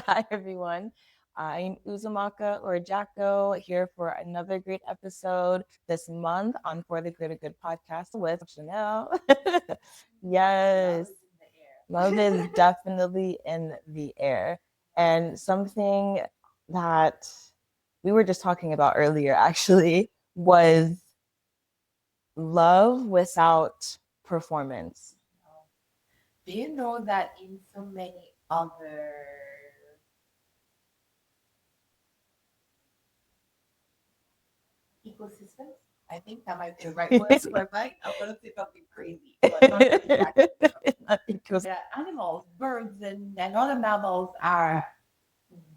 Hi, everyone. I'm Uzumaka or Jacko here for another great episode this month on For the Greater Good podcast with Chanel. Yes, love is definitely in the air. And something that we were just talking about earlier actually was love without performance. Do you know that in so many other ecosystems? I think that might be the right word for mine. I'm gonna say something crazy, but not exactly. Because The animals, birds, and other mammals are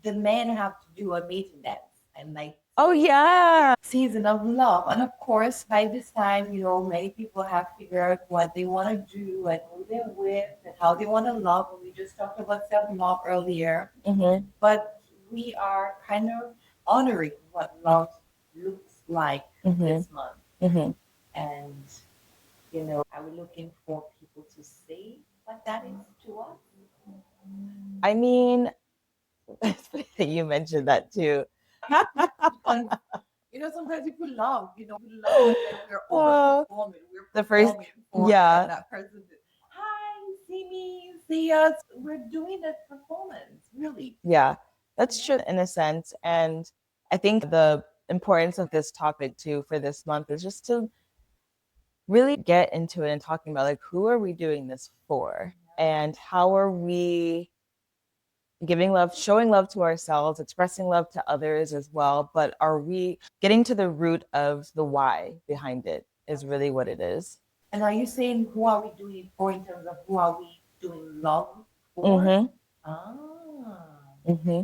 the men have to do a mating dance and like oh yeah. season of love. And of course, by this time, many people have figured out what they want to do and who they're with and how they want to love. And we just talked about self love earlier. Mm-hmm. But we are kind of honoring what love looks like Mm-hmm. this month. Mm-hmm. And, are we looking for people to say what that is to us? I mean, it's funny that you mentioned that too. Because, sometimes people love, we love and then we're Uh, overperforming. We're the first, performing for yeah, that person. Hi, see me, see us. We're doing a performance, really. yeah, that's true in a sense. And I think the importance of this topic too for this month is just to really get into it and talking about like who are we doing this for and how are we giving love, showing love to ourselves, expressing love to others as well. But are we getting to the root of the why behind it is really what it is. And are you saying who are we doing it for in terms of who are we doing love for? Mm-hmm. Ah, Mm-hmm.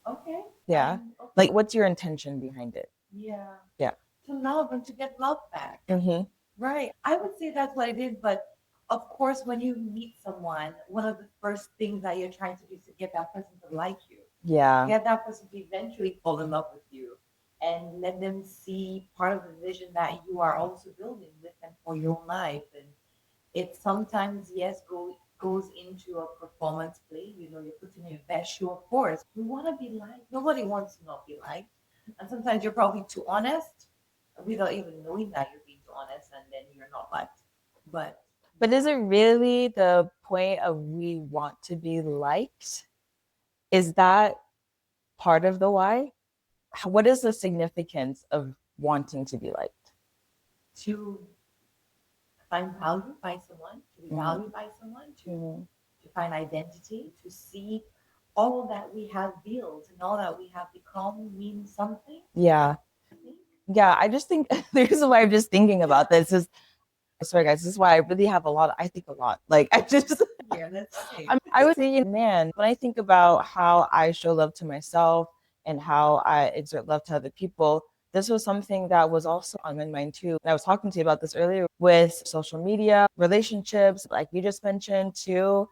okay. Yeah. Okay. Like what's your intention behind it? Yeah. Yeah. To love and to get love back. Mm-hmm. Right. I would say that's what it is. But of course, when you meet someone, one of the first things that you're trying to do is to get that person to like you, Yeah. get that person to eventually fall in love with you, and let them see part of the vision that you are also building with them for your life. And it sometimes, yes, goes into a performance play. You're putting your best show, of course. You want to be liked. Nobody wants to not be liked. And sometimes you're probably too honest without even knowing that you're being too honest and then you're not liked. But But is it really the point of we want to be liked? Is that part of the why? What is the significance of wanting to be liked? to find value by someone, to be Mm-hmm. valued by someone, Mm-hmm. to find identity, to see all that we have built and all that we have become means something. Yeah. I think. Yeah. I just think the reason why I'm just thinking about this is sorry guys, this is why I really have a lot. I think a lot. Like I just Yeah, that's okay. I was thinking, man, when I think about how I show love to myself and how I exert love to other people, this was something that was also on my mind too. And I was talking to you about this earlier with social media, relationships, like you just mentioned too,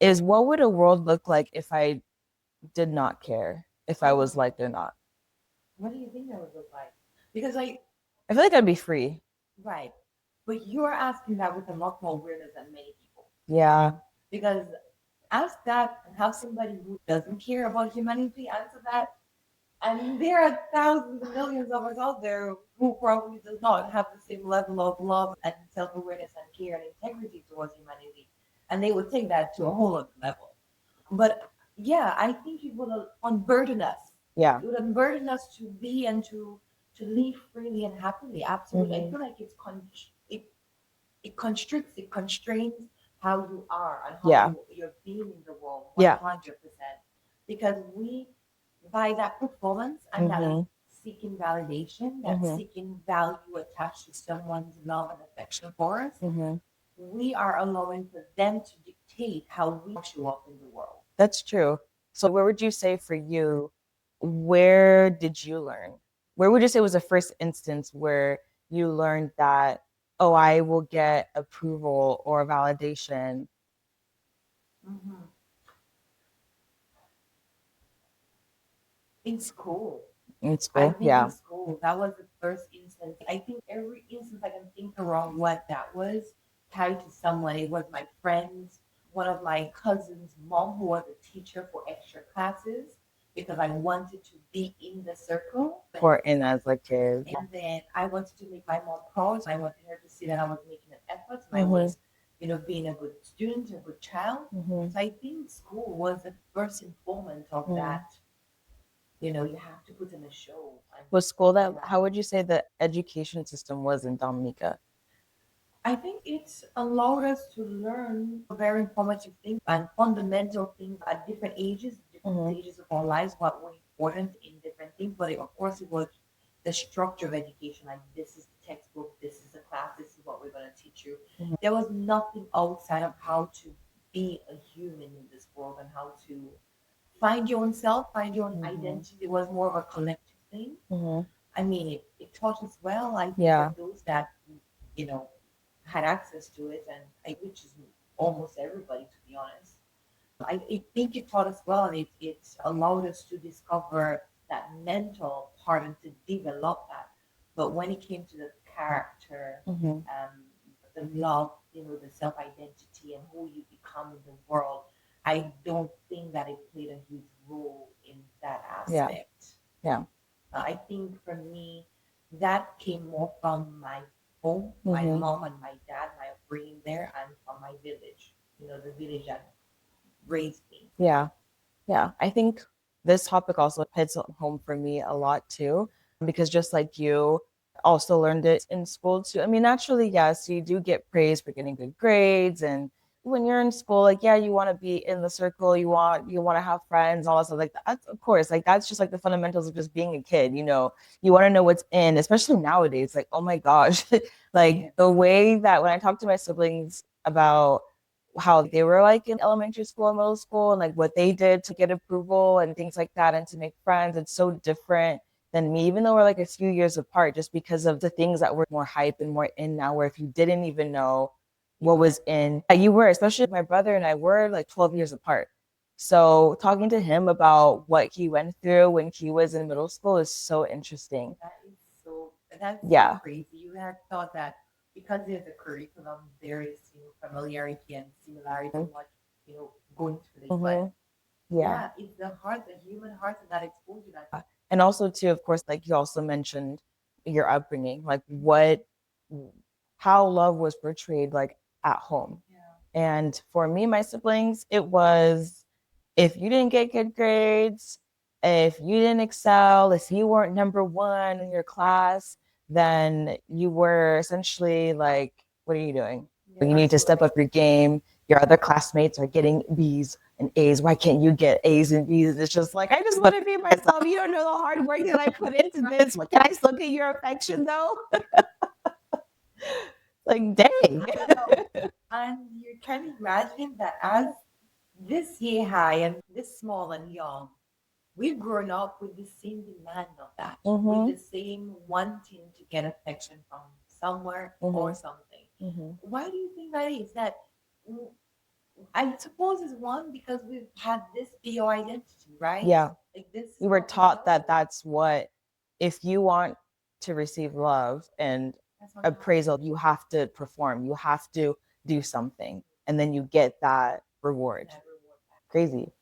is what would a world look like if I did not care if I was liked or not? What do you think that would look like? Because I feel like I'd be free. right, but you're asking that with a lot more awareness than many people. Yeah. Because ask that and have somebody who doesn't care about humanity answer that. And there are thousands and millions of us out there who probably do not have the same level of love and self awareness and care and integrity towards humanity. And they would take that to a whole other level. But yeah, I think it would unburden us. Yeah. It would unburden us to be and to live freely and happily. Absolutely. I Mm-hmm. feel like it constricts, it constrains how you are and how Yeah. you're being in the world Yeah. 100%. Because we, by that performance and that Mm-hmm. seeking validation, that Mm-hmm. seeking value attached to someone's love and affection for us, Mm-hmm. we are allowing for them to dictate how we show up in the world. That's true. So, where would you say for you, where did you learn? Where would you say was the first instance where you learned that, oh, I will get approval or validation Mm-hmm. In school. in I school? think in Yeah. school, that was the first instance. I think every instance I can think around what that was tied to someone. It was my friends one of my cousin's mom who was a teacher for extra classes because I wanted to be in the circle. Important as a kid. And then I wanted to make my mom proud. So I wanted her to see that I was making an effort and I was, being a good student, a good child. Mm-hmm. So I think school was the first informant of that. You have to put in a show. And Was school that, how would you say the education system was in Dominica? I think it's allowed us to learn very informative things and fundamental things at different ages, different stages of our lives, what were important in different things. But of course, it was the structure of education. Like, this is the textbook, this is the class, this is what we're going to teach you. There was nothing outside of how to be a human in this world and how to find your own self, find your own identity. It was more of a collective thing. I mean, it taught us well. I think Yeah. for those that, you know, had access to it, and which is almost everybody, to be honest. I think it taught us well, and it allowed us to discover that mental part and to develop that. But when it came to the character, the love, the self identity, and who you become in the world, I don't think that it played a huge role in that Yeah. aspect. Yeah. I think for me, that came more from my home, my mom and my dad, my upbringing there, and from my village. The village that raised me. Yeah. Yeah. I think this topic also hits home for me a lot too, because just like you, also learned it in school too. I mean, naturally, yes, you do get praise for getting good grades, and when you're in school, like, yeah, you want to be in the circle, you want to have friends, all that stuff. Like, that's, of course, like, that's just like the fundamentals of just being a kid. You want to know what's in, especially nowadays. Like, oh my gosh, like the way that when I talk to my siblings about how they were like in elementary school and middle school and like what they did to get approval and things like that and to make friends, it's so different than me, even though we're like a few years apart, just because of the things that were more hype and more in now, where if you didn't even know what was in, yeah, you were, especially my brother and I were like 12 years apart. So talking to him about what he went through when he was in middle school is so interesting. That's so Yeah. crazy. You had thought that because there's a curriculum, there is familiarity and similarity to what going through it. But Yeah. yeah, it's the heart, the human heart, and that exposure that. And also too, of course, like you also mentioned your upbringing, like what how love was portrayed like at home. And for me, my siblings, it was if you didn't get good grades, if you didn't excel, if you weren't number one in your class, then you were essentially like, what are you doing? You need to step up your game. Your other classmates are getting B's and A's. Why can't you get A's and B's? It's just like, I just want to be myself. You don't know the hard work that I put into this. Can I still get your affection though? Like, dang. And you can imagine that as this year high and this small and young, we've grown up with the same demand of that, with the same wanting to get affection from somewhere or something. Why do you think that is? That I suppose is one because we've had this be our identity, right? Yeah. Like this. We were taught that that's what, if you want to receive love and appraisal, you have to perform, you have to do something, and then you get that reward. Crazy.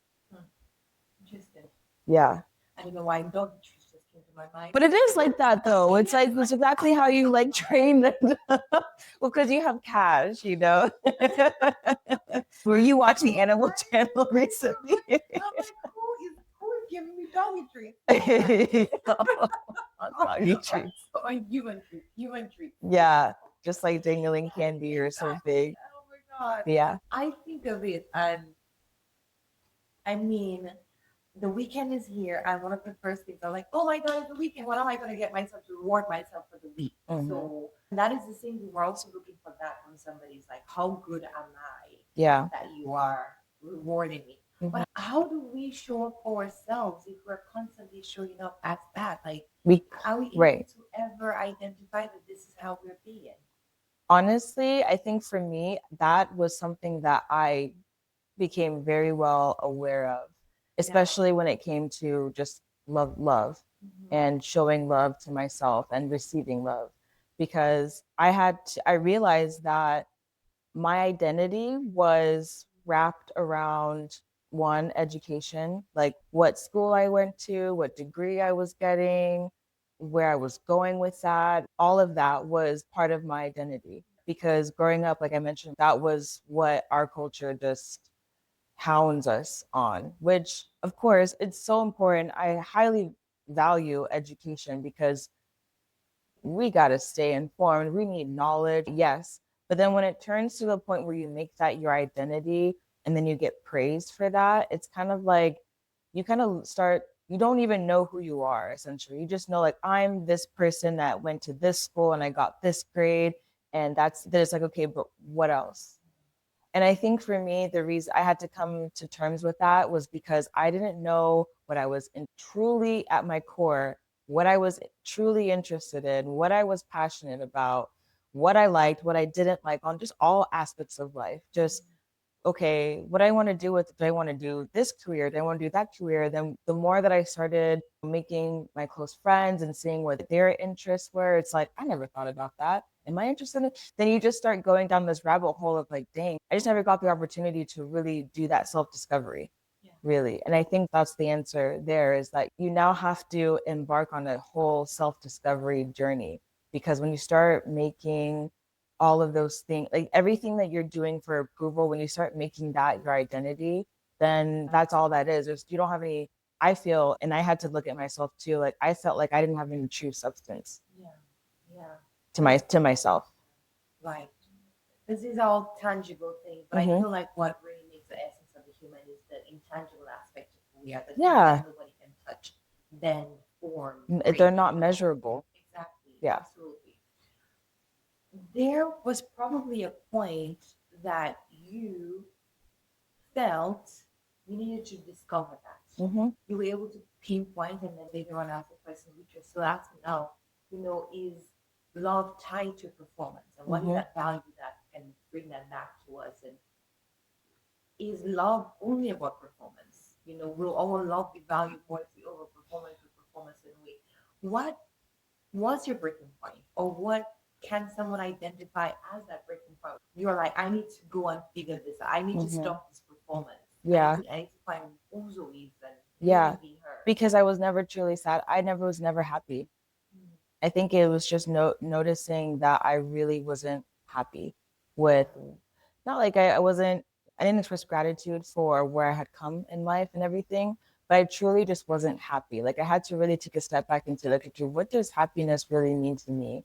Interesting. Yeah. I don't know why dog treats just came to my mind. But it is like that though. It's like it's exactly how you like train them. Well, because you have cash, you know. Were you watching Animal Channel recently? I'm like, who is giving me doggy treats? Doggy treats. Or human treats. Yeah, just like dangling candy or something. Oh my god. Yeah. I think of it, and I mean, the weekend is here, and one of the first things I'm like, oh my god, it's the weekend. What am I going to get myself to reward myself for the week? So that is the same thing. We're also looking for that from somebody. It's like, how good am I? Yeah. That you are rewarding me. But how do we show up for ourselves if we're constantly showing up as that? Like, are we able to ever identify that this is how we're being? Honestly, I think for me, that was something that I became very well aware of, especially when it came to just love and showing love to myself and receiving love. Because I realized that my identity was wrapped around one education, like what school I went to, what degree I was getting, where I was going with that. All of that was part of my identity because growing up, like I mentioned, that was what our culture just hounds us on, which of course it's so important. I highly value education because we got to stay informed. We need knowledge, yes. But then when it turns to the point where you make that your identity and then you get praised for that, it's kind of like you kind of start, you don't even know who you are essentially. You just know, like, I'm this person that went to this school and I got this grade. And there's like, okay, but what else? And I think for me, the reason I had to come to terms with that was because I didn't know what I was truly at my core, what I was truly interested in, what I was passionate about, what I liked, what I didn't like on just all aspects of life. Just okay, what I want to do with, do I want to do this career? Do I want to do that career? Then the more that I started making my close friends and seeing what their interests were, it's like, I never thought about that. Am I interested in it? Then you just start going down this rabbit hole of like, dang, I just never got the opportunity to really do that self discovery. Yeah. Really. And I think that's the answer there is that you now have to embark on a whole self discovery journey because when you start making all of those things, like everything that you're doing for approval, when you start making that your identity, then that's all that is. There's, you don't have any, I feel, and I had to look at myself too, like I felt like I didn't have any true substance. Yeah. Yeah. To myself. Right. This is all tangible things, but I feel like what really makes the essence of the human is the intangible aspect of who we are, the things that nobody can touch, then form. They're not measurable. Exactly. Yeah. Absolutely. There was probably a point that you felt you needed to discover that. You were able to pinpoint, and then later on ask the question, which you're still asking now, is love tied to performance? And what is that value that can bring that back to us? And is love only about performance? Will our love be valued more if we overperform and performance in a way? What was your breaking point? Or what can someone identify as that breaking point? You're like, I need to go and figure this out. I need to stop this performance. Yeah. I need to find Uzo is and yeah. Be her. Because I was never truly sad. I never was never happy. I think it was just noticing that I really wasn't happy with, not like I wasn't, I didn't express gratitude for where I had come in life and everything, but I truly just wasn't happy. Like I had to really take a step back into look at what does happiness really mean to me?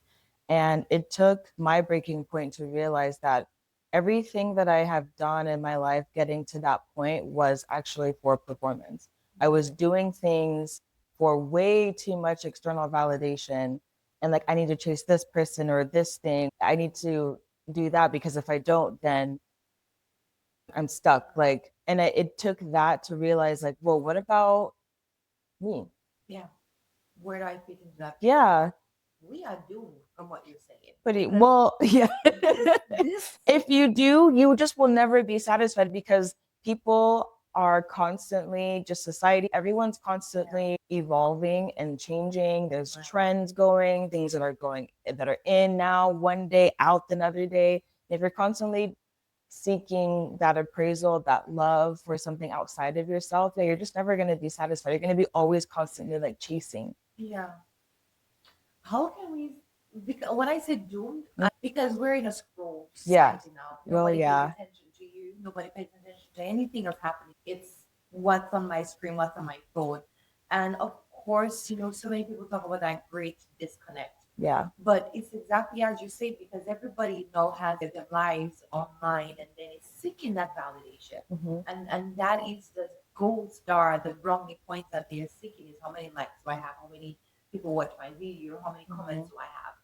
And it took my breaking point to realize that everything that I have done in my life getting to that point was actually for performance. I was doing things for way too much external validation. And like, I need to chase this person or this thing. I need to do that because if I don't, then I'm stuck. Like, and it took that to realize, like, well, what about me? Yeah. Where do I fit into that? Yeah. We are doomed from what you're saying. Pretty well, yeah. If you do, you just will never be satisfied because people are constantly, just society, everyone's constantly evolving and changing. There's trends going, things that are going, that are in now one day, out another day. If you're constantly seeking that appraisal, that love for something outside of yourself, yeah, you're just never going to be satisfied. You're going to be always constantly like chasing. Yeah. How can we? Because when I say doomed, because we're in a scroll society now. Nobody pays attention to you. Nobody pays attention to anything that's happening. It's what's on my screen, what's on my phone, and of course, so many people talk about that great disconnect. Yeah. But it's exactly as you say, because everybody now has their lives online, and then it's seeking that validation, and that is the gold star, the brownie points that they're seeking is how many likes do I have, how many people watch my video, how many comments do I have?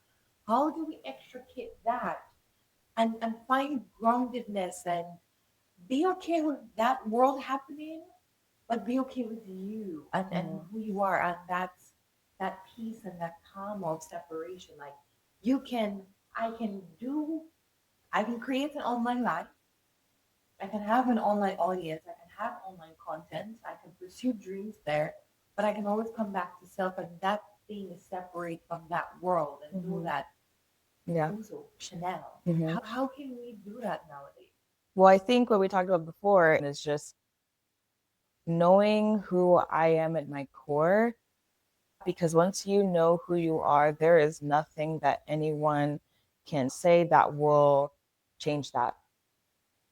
How do we extricate that and find groundedness and be okay with that world happening, but be okay with you and who you are, and that's that peace and that calm of separation. Like I can do, I can create an online life, I can have an online audience, I can have online content, I can pursue dreams there, but I can always come back to self, and that thing is separate from that world and know that also Chanel. How can we do that nowadays? Well, I think what we talked about before is just knowing who I am at my core, because once you know who you are, there is nothing that anyone can say that will change that.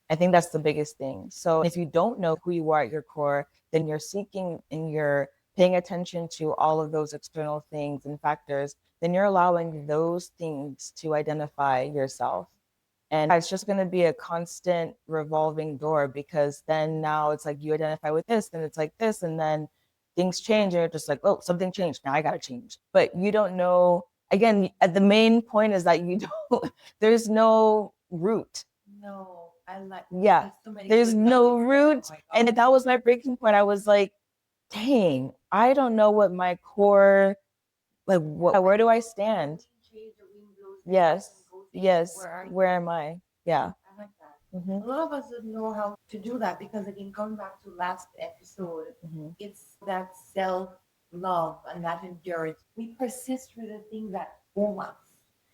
I think that's the biggest thing. So if you don't know who you are at your core, then you're seeking and you're paying attention to all of those external things and factors, then you're allowing those things to identify yourself. And it's just going to be a constant revolving door, because then now it's like you identify with this, then it's like this, and then things change, and you're just like, oh, something changed. Now I got to change. But you don't know. Again, the main point is that you don't, there's no root. No, I like, Yeah, there's so many there's good no nuggets there. Oh root. my And God. that was my breaking point. I was like, dang, I don't know what my core, like, where do I The stand? wind change, the wind blows this way and Yes, goes this way. yes. Where are you? Where am I? Yeah. I like that. Mm-hmm. A lot of us don't know how to do that because, again, going back to last episode, Mm-hmm. it's that self love and that endurance. We persist through the things that form us.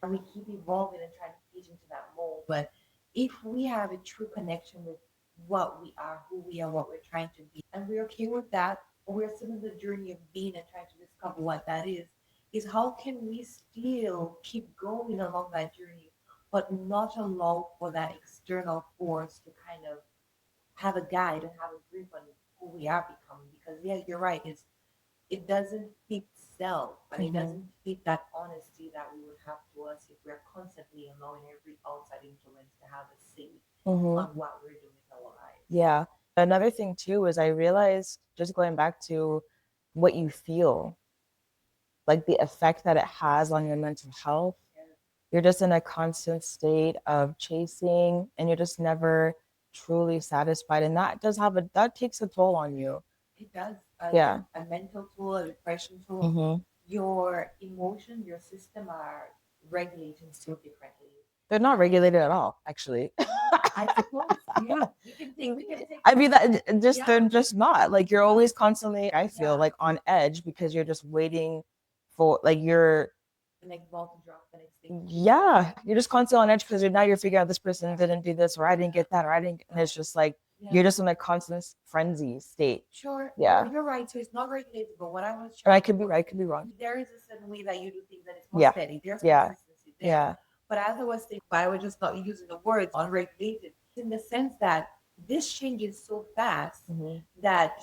We keep evolving and trying to fit into that mold. But if we have a true connection with what we are, who we are, what we're trying to be, and we're okay with that, or we're still in the journey of being and trying to discover what that is how can we still keep going along that journey, but not allow for that external force to kind of have a guide and have a grip on who we are becoming. Because yeah, you're right. It doesn't fit self, and it doesn't fit that honesty that we would have to us if we're constantly allowing every outside influence to have a say on what we're doing with our lives. Yeah. Another thing too is I realized, just going back to what you feel, like the effect that it has on your mental health. You're just in a constant state of chasing, and you're just never truly satisfied. And that does have that takes a toll on you. It does. Yeah. A mental tool, a depression tool. Mm-hmm. Your emotions, your system are regulating so differently. They're not regulated at all, actually. I suppose, yeah, we can take I mean, that just yeah, they're just not like you're always constantly. I feel yeah, like on edge because you're just waiting for like you're the next ball to drop, the next thing to keep going. yeah, you're just constantly on edge because now you're figuring out this person didn't do this or I didn't get that or I didn't, and it's just like Yeah, you're just in a constant frenzy state. sure, Yeah, you're right. So it's not regulated, but what I was or I trying could be to right, I could be wrong. there is a certain way that you do things that it's more Yeah, steady. There's yeah, consistency there. yeah. But as I was saying, but I was just not using the words unregulated in the sense that this changes so fast Mm-hmm. that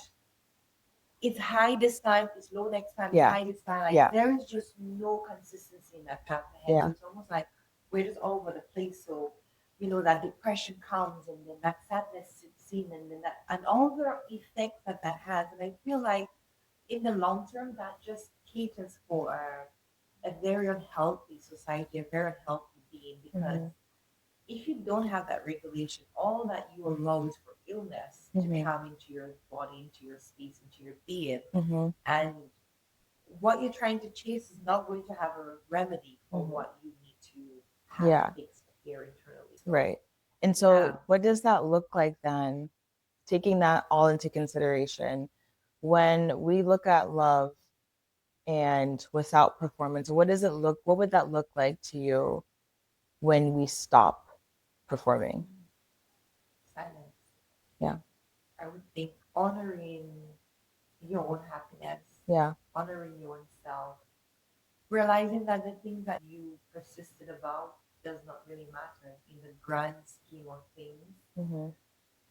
it's high this time, it's low next time, it's Yeah, high this time. Like yeah, there is just no consistency in that path ahead. So yeah. it's almost like we're just all over the place. So that depression comes and then that sadness sits in and then that and all the effects that that has. And I feel like in the long term that just caters for a very unhealthy society, a very unhealthy being because if you don't have that regulation, all that you allow is for illness to come into your body, into your space, into your being. Mm-hmm. And what you're trying to chase is not going to have a remedy for what you need to have Yeah, fixed here internally. So, right. And yeah. so, what does that look like then? Taking that all into consideration, when we look at love and without performance, what does it look? What would that look like to you when we stop performing? Silence. Yeah, I would think honoring your own happiness, yeah. honoring your own self, realizing that the things that you persisted about does not really matter in the grand scheme of things. Mm-hmm.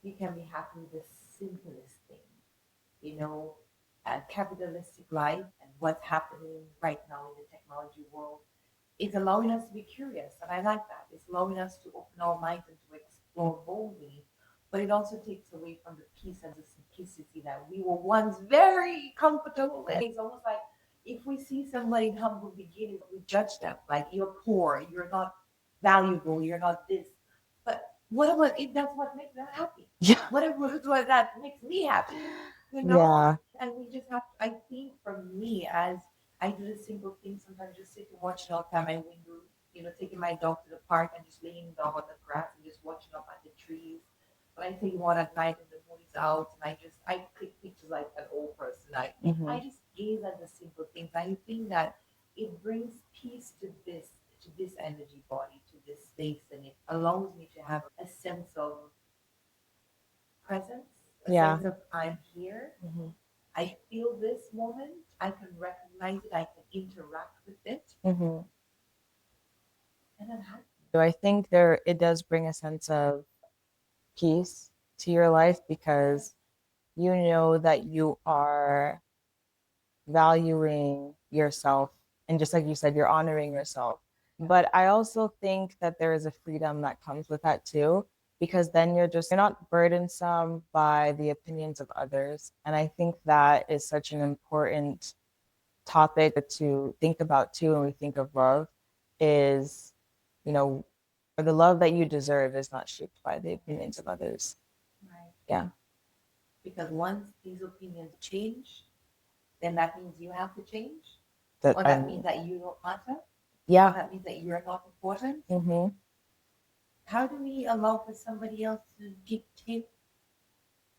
You can be happy with the simplest thing, you know, a capitalistic life and what's happening right now in the technology world. It's allowing us to be curious, and I like that. It's allowing us to open our minds and to explore boldly, but it also takes away from the peace and the simplicity that we were once very comfortable with. It's almost like if we see somebody in humble beginnings, we judge them like you're poor, you're not valuable, you're not this. But what about if that's what makes them happy? Yeah. What if what that makes me happy? Yeah. And we just have. I think for me, as I do the simple things, sometimes just sit and watching out by my window. Taking my dog to the park and just laying down on the grass and just watching up at the trees. But I take one at night and the moon is out, and I click pictures like an old person. I just gaze at the simple things. I think that it brings peace to this energy body, to this space, and it allows me to have a sense of presence, a Yeah. sense of I'm here. I feel this moment. I can recognize it. I can interact with it, Mm-hmm. and I'm happy. So I think it does bring a sense of peace to your life because you know that you are valuing yourself, and just like you said, you're honoring yourself. But I also think that there is a freedom that comes with that too, because then you're not burdensome by the opinions of others. And I think that is such an important topic to think about too when we think of love is, you know, the love that you deserve is not shaped by the opinions of others. Right. Yeah. Because once these opinions change, then that means you have to change, That or that means that you don't matter, or yeah. that means that you're not important. Mm-hmm. How do we allow for somebody else to dictate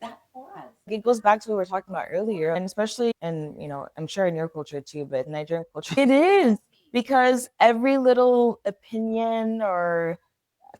that for us? It goes back to what we were talking about earlier, and especially, and I'm sure in your culture too, but in Nigerian culture, it is because every little opinion or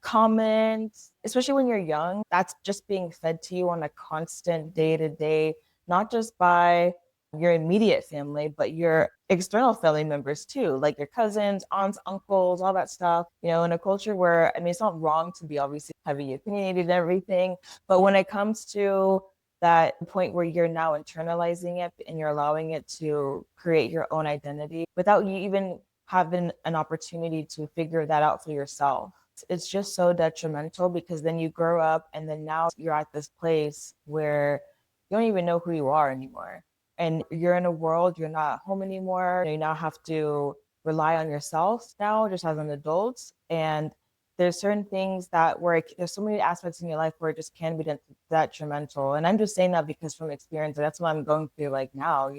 comment, especially when you're young, that's just being fed to you on a constant day to day, not just by your immediate family, but your external family members too, like your cousins, aunts, uncles, all that stuff. In a culture where, I mean, it's not wrong to be obviously heavy opinionated and everything, but when it comes to that point where you're now internalizing it and you're allowing it to create your own identity without you even having an opportunity to figure that out for yourself, it's just so detrimental because then you grow up and then now you're at this place where you don't even know who you are anymore. And you're in a world, you're not at home anymore. You now have to rely on yourself now, just as an adult. And there's certain things there's so many aspects in your life where it just can be detrimental. And I'm just saying that because from experience, that's what I'm going through like now,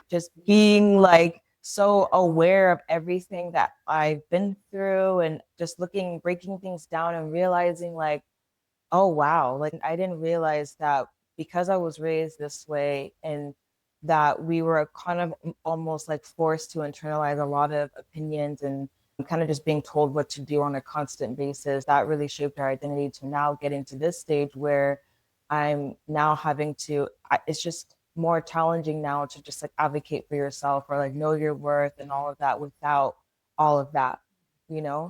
just being like so aware of everything that I've been through and just breaking things down and realizing like, oh wow, like I didn't realize that because I was raised this way and that we were kind of almost like forced to internalize a lot of opinions and kind of just being told what to do on a constant basis, that really shaped our identity to now getting to this stage where I'm now having to, it's just more challenging now to just like advocate for yourself or like know your worth and all of that without all of that.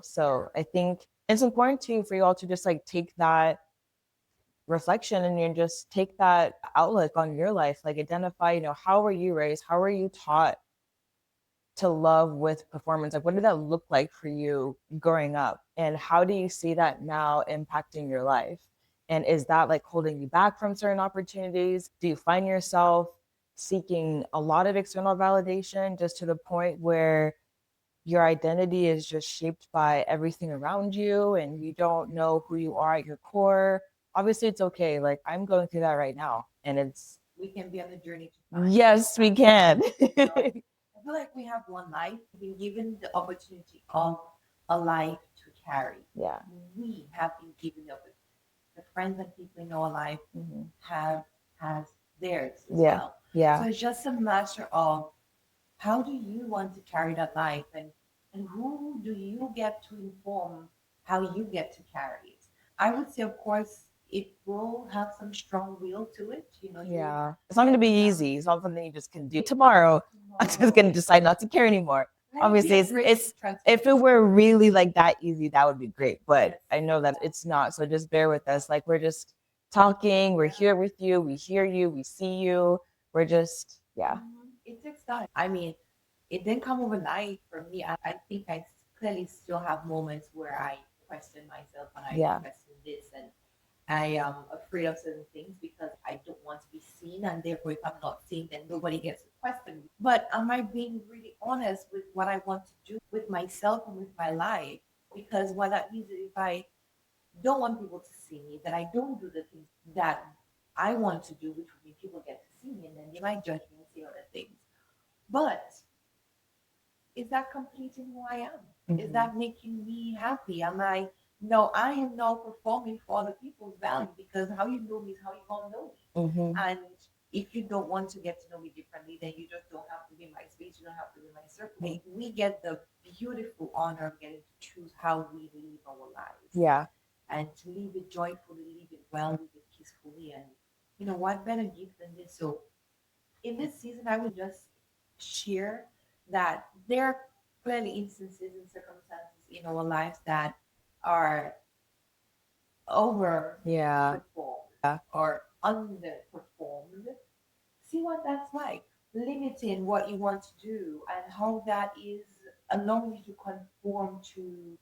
So I think it's important too for you all to just like take that reflection and you just take that outlook on your life, like identify, how were you raised? How were you taught to love with performance? Like, what did that look like for you growing up? And how do you see that now impacting your life? And is that like holding you back from certain opportunities? Do you find yourself seeking a lot of external validation just to the point where your identity is just shaped by everything around you and you don't know who you are at your core? Obviously, it's okay. Like, I'm going through that right now. And We can be on the journey to find. yes, we can. I feel like we have one life. We've been given the opportunity of a life to carry. Yeah. We have been given the friends and people in our life Mm-hmm. have has theirs as Yeah. well. Yeah. So it's just a matter of how do you want to carry that life, and who do you get to inform how you get to carry it. I would say, of course, it will have some strong will to it. Yeah. It's not going to be easy. It's not something you just can do tomorrow. I'm just going to decide not to care anymore. Obviously, it's if it were really like that easy, that would be great. But I know that it's not. So just bear with us. Like we're just talking. We're here with you. We hear you. We see you. We're just, yeah. It takes time. I mean, it didn't come overnight for me. I think I clearly still have moments where I question myself and I Yeah. question this, and I am afraid of certain things because I don't want to be seen, and therefore, if I'm not seen, then nobody gets to question me. But am I being really honest with what I want to do with myself and with my life? Because what that means is if I don't want people to see me, that I don't do the things that I want to do, which would mean people get to see me, and then they might judge me and say other things. But is that completing who I am? Mm-hmm. Is that making me happy? Am I no, I am now performing for other people's value because how you know me is how you gonna know me. Mm-hmm. And if you don't want to get to know me differently, then you just don't have to be in my space. You don't have to be in my circle. Mm-hmm. We get the beautiful honor of getting to choose how we live our lives. Yeah. And to live it joyfully, live it well, live it peacefully, and You know what better gift than this? So in this season, I would just share that there are clearly instances and circumstances in our lives that are Yeah. overperformed or underperformed. See what that's like. Limiting what you want to do and how that is allowing you to conform to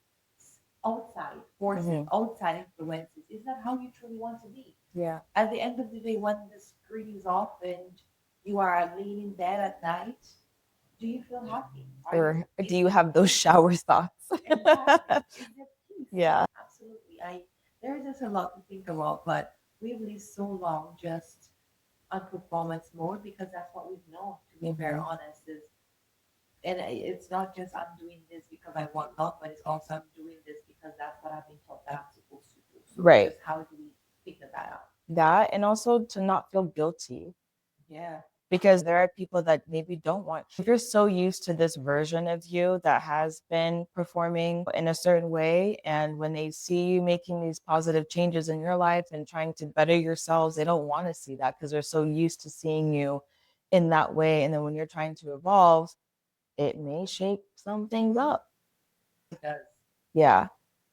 outside forces, outside influences. Is that how you truly want to be? Yeah. At the end of the day, when the screen is off and you are laying in bed at night, do you feel happy? Or do you have those shower thoughts? Exactly. Is there peace? Yeah. Absolutely. There's just a lot to think about, but we've lived so long just on performance mode because that's what we've known. To be very honest, is and it's not just I'm doing this because I want love, but it's also I'm doing this because that's what I've been taught that I'm supposed to do. So Right. just how do we figure that out? That, and also to not feel guilty, Yeah. because there are people that maybe don't want. If you're so used to this version of you that has been performing in a certain way, and when they see you making these positive changes in your life and trying to better yourselves, they don't want to see that because they're so used to seeing you in that way. And then when you're trying to evolve, it may shake some things up. It does. Yeah.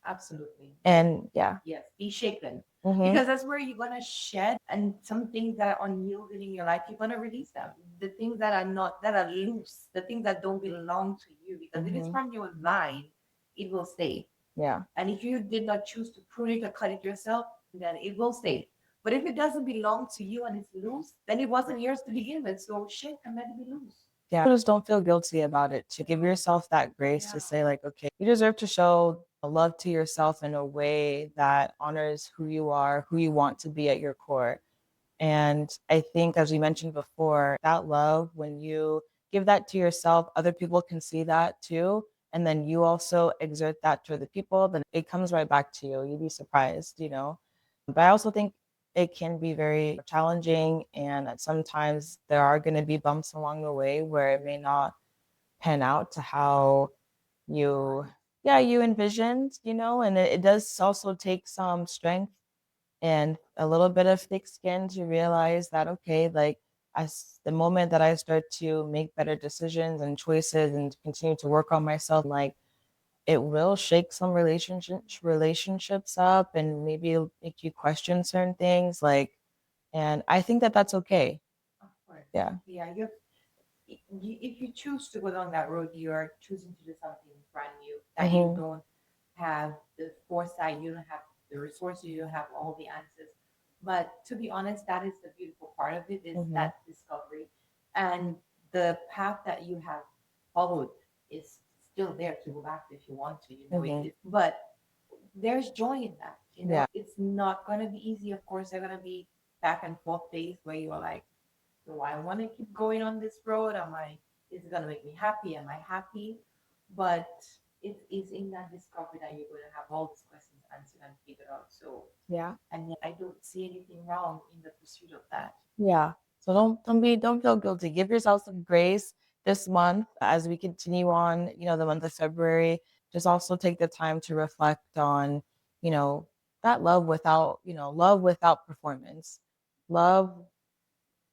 Absolutely. And yeah. Yes. Be shaken. Mhm. Because that's where you're gonna shed and some things that are unyielding in your life, you're gonna release them. The things that are not that are loose, the things that don't belong to you. Because if it's from your vine, it will stay. Yeah. And if you did not choose to prune it or cut it yourself, then it will stay. But if it doesn't belong to you and it's loose, then it wasn't yours to begin with. So shit, and let it be loose. Yeah. Just don't feel guilty about it. To give yourself that grace to say, like, okay, you deserve to show love to yourself in a way that honors who you are, who you want to be at your core. And I think, as we mentioned before, that love, when you give that to yourself, other people can see that too. And then you also exert that to other people, then it comes right back to you. You'd be surprised, you know? But I also think it can be very challenging. And that sometimes there are going to be bumps along the way where it may not pan out to how you, yeah, you envisioned, you know? And it does also take some strength and a little bit of thick skin to realize that, okay, like, as the moment that I start to make better decisions and choices and continue to work on myself, like, it will shake some relationships up and maybe it'll make you question certain things, like, and I think that that's okay. Of course. Yeah. Yeah, if you choose to go down that road, you are choosing to do something brand new that you don't have the foresight, you don't have the resources, you don't have all the answers. But to be honest, that is the beautiful part of it is that discovery. And the path that you have followed is still there to go back to if you want to, but there's joy in that. Yeah. It's not gonna be easy, of course. There are gonna be back and forth days where you're like, do I want to keep going on this road? Is it going to make me happy? Am I happy? But it is in that discovery that you're going to have all these questions answered and figured out. So, Yeah. and I don't see anything wrong in the pursuit of that. Yeah. So don't feel guilty. Give yourself some grace this month as we continue on, you know, the month of February. Just also take the time to reflect on, you know, that love without, you know, love without performance. Love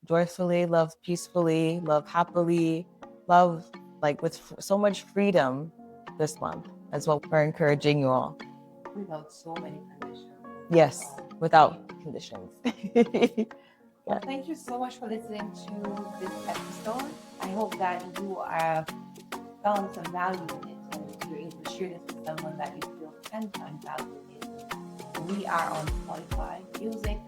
joyfully, love peacefully, love happily, love like with so much freedom this month as well. We're encouraging you all. Without so many conditions. Yes, without conditions. Well, thank you so much for listening to this episode. I hope that you have found some value in it and you're able to share this with someone that you feel can find value in it. We are on Spotify Music,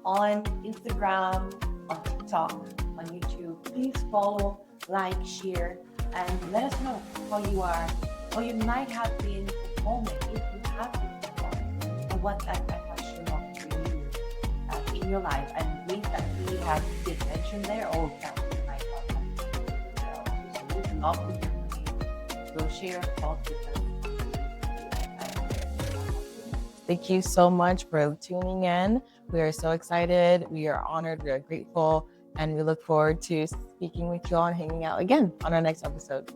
on Instagram, on TikTok, on YouTube. Please follow, like, share, and let us know how you are, or you might have been performing if you have been performing, and what that has shown up for you in your life, and ways that we have been mentioned there, or that we might not have mentioned there. So we would love to hear from you. So share thoughts with us. Thank you so much for tuning in. We are so excited. We are honored. We are grateful. And we look forward to speaking with you all and hanging out again on our next episode.